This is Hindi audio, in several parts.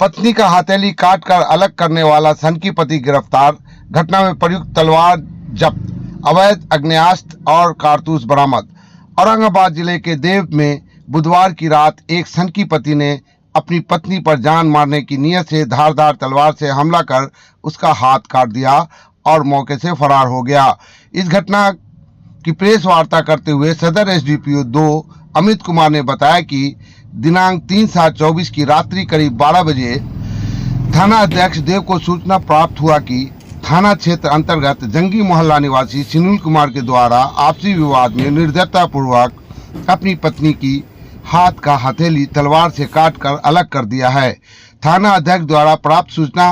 पत्नी का हथेली काट कर अलग करने वाला सनकी पति गिरफ्तार। घटना में प्रयुक्त तलवार जब्त, अवैध आग्नेयास्त्र और कारतूस बरामद। औरंगाबाद जिले के देव में बुधवार की रात एक सनकी पति ने अपनी पत्नी पर जान मारने की नीयत से धारदार तलवार से हमला कर उसका हाथ काट दिया और मौके से फरार हो गया। इस घटना की प्रेस वार्ता करते हुए सदर एसडीपीओ 2 अमित कुमार ने बताया कि दिनांक 3/7/24 की रात्रि करीब 12 बजे थाना अध्यक्ष देव को सूचना प्राप्त हुआ कि थाना क्षेत्र अंतर्गत जंगी मोहल्ला निवासी सुनील कुमार के द्वारा आपसी विवाद में निर्दयता पूर्वक अपनी पत्नी की हाथ का हथेली तलवार से काटकर अलग कर दिया है। थाना अध्यक्ष द्वारा प्राप्त सूचना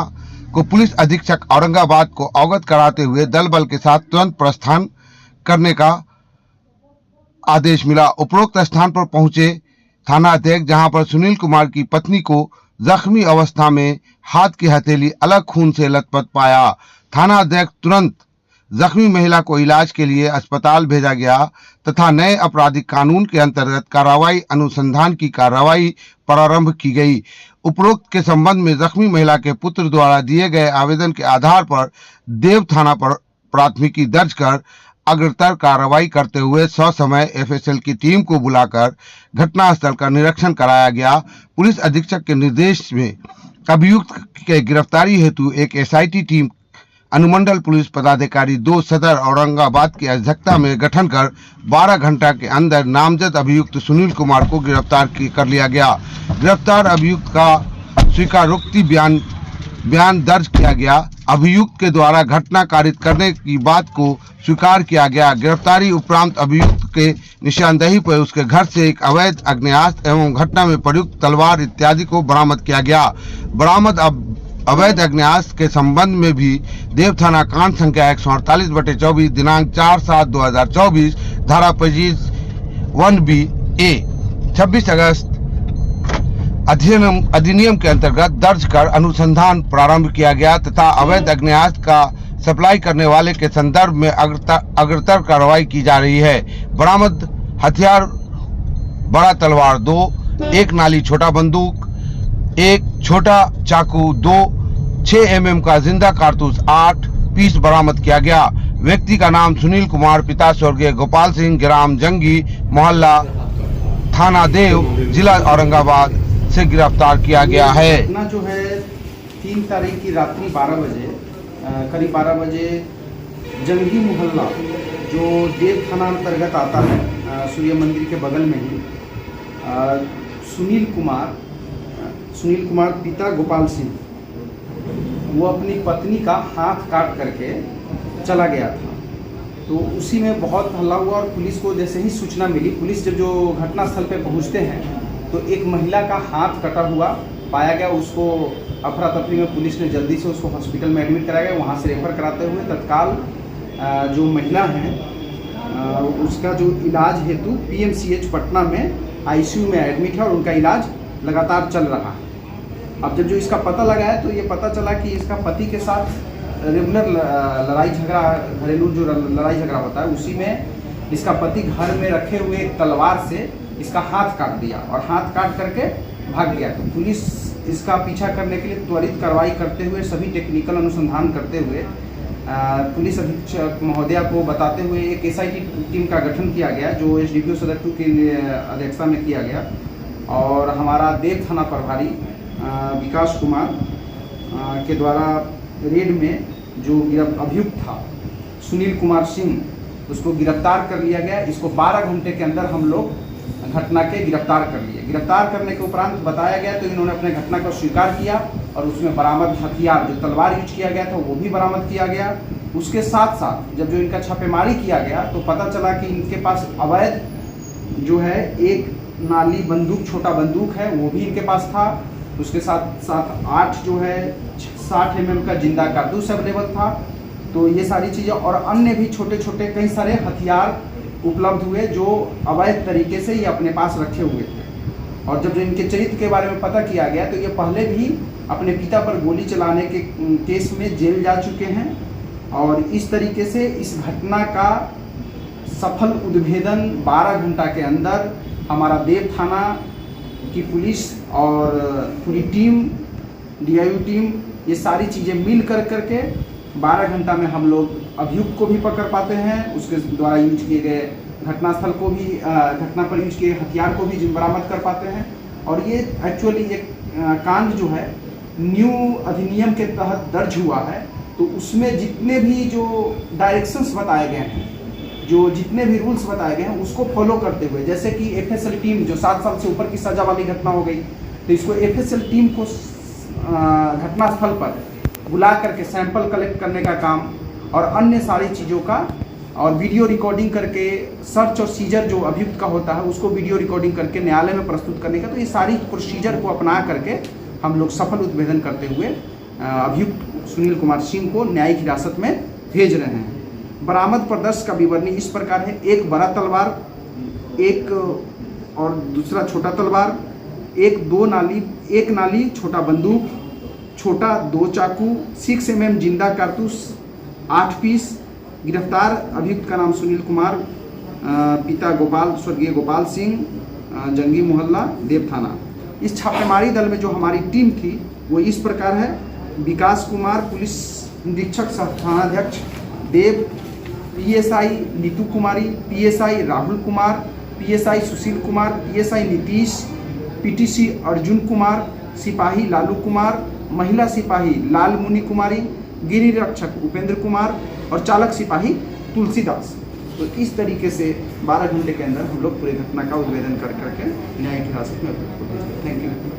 को पुलिस अधीक्षक औरंगाबाद को अवगत कराते हुए दल बल के साथ तुरंत प्रस्थान करने का आदेश मिला। उपरोक्त स्थान पर पहुंचे थाना अध्यक्ष, जहां पर सुनील कुमार की पत्नी को जख्मी अवस्था में हाथ की हथेली अलग खून से लथपथ पाया। थाना अध्यक्ष तुरंत जख्मी महिला को इलाज के लिए अस्पताल भेजा गया तथा नए आपराधिक कानून के अंतर्गत कार्रवाई अनुसंधान की कार्रवाई प्रारंभ की गई। उपरोक्त के संबंध में जख्मी महिला के पुत्र द्वारा दिए गए आवेदन के आधार पर देव थाना पर प्राथमिकी दर्ज कर अग्रतर कार्रवाई करते हुए ससमय एफएसएल की टीम को बुलाकर घटनास्थल का निरीक्षण कराया गया। पुलिस अधीक्षक के निर्देश में अभियुक्त के गिरफ्तारी हेतु एक एसआईटी टीम अनुमंडल पुलिस पदाधिकारी 2 सदर औरंगाबाद की अध्यक्षता में गठन कर 12 घंटा के अंदर नामजद अभियुक्त सुनील कुमार को गिरफ्तार कर लिया गया। गिरफ्तार अभियुक्त का स्वीकारोक्ति बयान दर्ज किया गया। अभियुक्त के द्वारा घटना कारित करने की बात को स्वीकार किया गया। गिरफ्तारी उपरांत अभियुक्त के निशानदेही पर उसके घर से एक अवैध आग्नेयास्त्र एवं घटना में प्रयुक्त तलवार इत्यादि को बरामद किया गया। बरामद अवैध आग्नेयास्त्र के संबंध में भी देव थाना कांड संख्या 148/24 दिनांक 4/7/2024 धारा 1B A 26 अगस्त अधिनियम के अंतर्गत दर्ज कर अनुसंधान प्रारंभ किया गया तथा अवैध आग्नेयास्त्र का सप्लाई करने वाले के संदर्भ में अग्रतर कार्रवाई की जा रही है। बरामद हथियार बड़ा तलवार 2, एक नाली छोटा बंदूक, एक छोटा चाकू 2, 6 mm का जिंदा कारतूस 8 पीस बरामद किया गया। व्यक्ति का नाम सुनील कुमार, पिता स्वर्गीय गोपाल सिंह, ग्राम जंगी मोहल्ला, थाना देव, जिला औरंगाबाद से गिरफ्तार किया गया है। घटना जो है 3 तारीख की रात्रि 12 बजे करीब 12 बजे जंगी मोहल्ला जो देव थाना अंतर्गत आता है, सूर्य मंदिर के बगल में ही सुनील कुमार पिता गोपाल सिंह, वो अपनी पत्नी का हाथ काट करके चला गया था। तो उसी में बहुत हल्ला हुआ और पुलिस को जैसे ही सूचना मिली, पुलिस जब जो घटनास्थल पे पहुंचते हैं तो एक महिला का हाथ कटा हुआ पाया गया। उसको अफरा तफरी में पुलिस ने जल्दी से उसको हॉस्पिटल में एडमिट कराया गया। वहाँ से रेफर कराते हुए तत्काल जो महिला हैं उसका जो इलाज हेतु पीएमसीएच पटना में आईसीयू में एडमिट है और उनका इलाज लगातार चल रहा है। अब जब जो इसका पता लगा है तो ये पता चला कि इसका पति के साथ रेगुलर लड़ाई झगड़ा, घरेलू जो लड़ाई झगड़ा होता है, उसी में इसका पति घर में रखे हुए एक तलवार से इसका हाथ काट दिया और हाथ काट करके भाग गया। तो पुलिस इसका पीछा करने के लिए त्वरित कार्रवाई करते हुए, सभी टेक्निकल अनुसंधान करते हुए पुलिस अधीक्षक महोदया को बताते हुए एक एसआईटी टीम का गठन किया गया, जो एसडीपीओ सदर 2 की अध्यक्षता में किया गया। और हमारा देव थाना प्रभारी विकास कुमार के द्वारा रेड में जो अभियुक्त था सुनील कुमार सिंह, उसको गिरफ्तार कर लिया गया। इसको 12 घंटे के अंदर हम लोग घटना के गिरफ्तार कर लिए। गिरफ्तार करने के उपरांत बताया गया तो इन्होंने अपने घटना को स्वीकार किया और उसमें बरामद हथियार जो तलवार यूज किया गया था वो भी बरामद किया गया। उसके साथ साथ जब जो इनका छापेमारी किया गया तो पता चला कि इनके पास अवैध जो है एक नाली बंदूक, छोटा बंदूक है, वो भी इनके पास था। उसके साथ साथ 8 जो है 60 mm का जिंदा कारतूस अवेलेबल था। तो ये सारी चीज़ें और अन्य भी छोटे छोटे कई सारे हथियार उपलब्ध हुए जो अवैध तरीके से ये अपने पास रखे हुए थे। और जब जो इनके चरित्र के बारे में पता किया गया तो ये पहले भी अपने पिता पर गोली चलाने के केस में जेल जा चुके हैं। और इस तरीके से इस घटना का सफल उद्भेदन 12 घंटा के अंदर हमारा देव थाना की पुलिस और पूरी टीम DIU टीम, ये सारी चीज़ें मिल करके 12 घंटा में हम लोग अभियुक्त को भी पकड़ पाते हैं, उसके द्वारा यूज किए गए घटनास्थल को भी घटना पर यूज किए हथियार को भी बरामद कर पाते हैं। और ये एक्चुअली एक कांड जो है न्यू अधिनियम के तहत दर्ज हुआ है, तो उसमें जितने भी जो डायरेक्शंस बताए गए हैं, जो जितने भी रूल्स बताए गए हैं उसको फॉलो करते हुए, जैसे कि FSL टीम जो 7 साल से ऊपर की सजा वाली घटना हो गई, तो इसको FSL टीम को घटनास्थल पर बुला करके सैंपल कलेक्ट करने का काम और अन्य सारी चीज़ों का, और वीडियो रिकॉर्डिंग करके सर्च और सीजर जो अभियुक्त का होता है उसको वीडियो रिकॉर्डिंग करके न्यायालय में प्रस्तुत करने का, तो ये सारी प्रोसीजर को अपना करके हम लोग सफल उद्भेदन करते हुए अभियुक्त सुनील कुमार सिंह को न्यायिक हिरासत में भेज रहे हैं। बरामद प्रदर्श का विवरणी इस प्रकार है: एक बड़ा तलवार, एक और दूसरा छोटा तलवार, एक नाली छोटा बंदूक, छोटा 2 चाकू, 6 mm जिंदा कारतूस 8 पीस। गिरफ्तार अभियुक्त का नाम सुनील कुमार, पिता स्वर्गीय गोपाल सिंह, जंगी मोहल्ला, देव थाना। इस छापेमारी दल में जो हमारी टीम थी वो इस प्रकार है: विकास कुमार पुलिस निरीक्षक सह थानाध्यक्ष, देव PSI नीतू कुमारी, PSI Rahul Kumar, PSI Sushil Kumar, PSI Nitish, PTC Arjun Kumar, सिपाही लालू कुमार, महिला सिपाही लाल मुनि कुमारी, गिरिरक्षक उपेंद्र कुमार और चालक सिपाही तुलसीदास। तो इस तरीके से 12 घंटे के अंदर हम लोग पूरी घटना का उद्भेदन कर करके न्यायिक हिरासत में। Thank you.